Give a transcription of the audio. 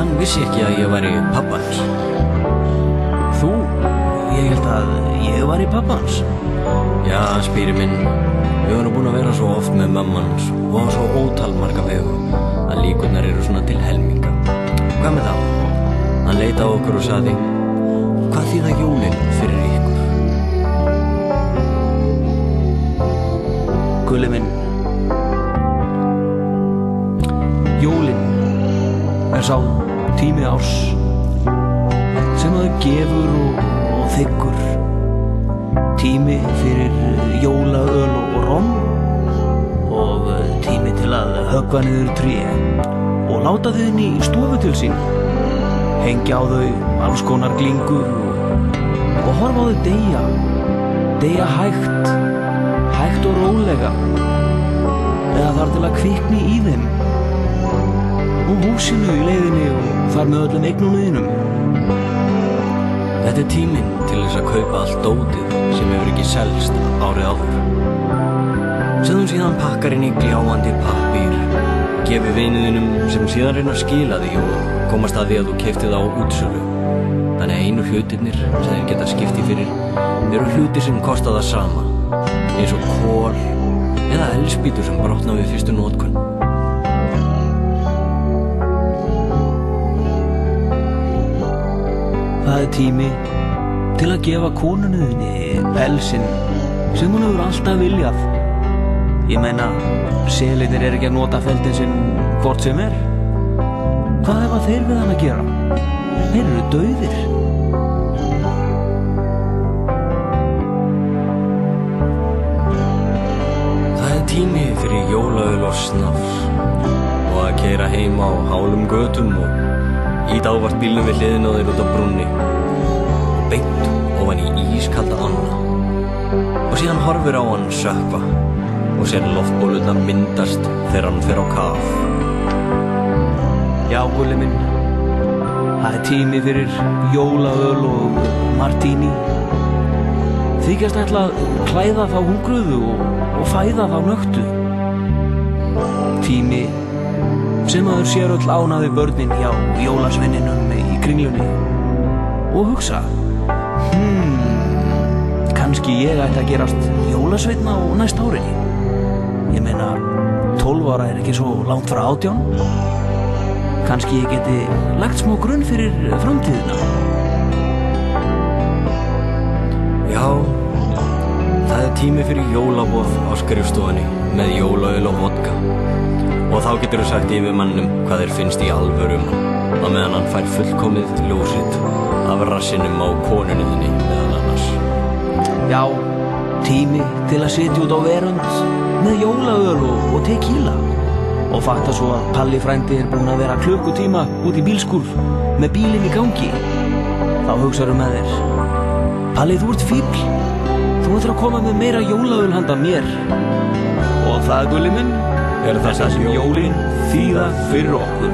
Hann vissi ekki að ég væri pabbi hans. Þú? Ég held að ég væri pabbi hans. Já, Spyri minn, við vorum búin að vera svo oft með mamma hans og á svo ótal marga vegu að líkurnar eru svona til helminga. Hvað með það? Hann leit á okkur og sagði: Hvað þýða jólin fyrir ykkur? Gulli minn, jólin sá tími árs sem að gefur og þiggur. Tími fyrir jólaöl og romm og tími til að höggva niður tré og láta þau inn í stofu til sín, hengja á þau alls konar glingur og horfa á þau deyja hægt og rólega eða þar til að kvikni í þeim og húsinu í leiðinni og þar með öllum eignunum þínum. Þetta er tíminn til þess að kaupa allt dótið sem hefur ekki selst árið áður. Sem þú síðan pakkar inn í gljáandi pappír, gefur vinuðinum sem síðan reyna að skila því og komast að því að þú keyptir það á útsölu. Þannig að einu hlutirnir sem þeir geta skipti fyrir eru hlutir sem kosta það sama, eins og kol eða eldspýtur sem brotna við fyrstu notkun. Það er tími til að gefa konunni þinni pelsinn sem hún hefur alltaf viljað. Ég meina, selinir eru ekki að nota feldinn sinn hvort sem er. Hvað hefa þeir við hann að gera? Þeir eru dauðir. Það er tími fyrir jólaöl og snafs og að keyra heim á hálum götum og íta ávart bílnum við hliðina á þeir út á brúnni og beint ofan í ískalda ána og síðan horfir á hann sökkva og sér loftbólurnar myndast þegar hann fer á kaf. Já, Gulli minn, það er tími fyrir jólaöl og martini. Þykjast ætla að klæða þá hungruðu og fæða þá nöktu. Tími sem maður sér öll ánaði börnin hjá jólasveininum í Kringlunni og hugsa: kannski ég ætti að gerast jólasveinn á næsta ári. Ég meina, 12 ára er ekki svo langt frá 18. Kannski ég geti lagt smá grunn fyrir framtíðina. Já, það er tími fyrir jólaboð á skrifstofunni með jólaöl og vodka. Og þá getur þú sagt yfirmanninum hvað þér finnst í alvöru á meðan hann fær fullkomið ljósrit af rassinum á konunni þinni meðal annars. Já, tími til að sitja út á verönd með jólaöl og tequila og fatta svo að Palli frændi er búinn að vera klukkutíma út í bílskúr með bílinn í gangi. Þá hugsaðu með þér: Palli, þú ert fífl. Þú ættir að koma með meira jólaöl handa mér. Og það, Gulli minn, er það sem jólin þýða fyrir okkur.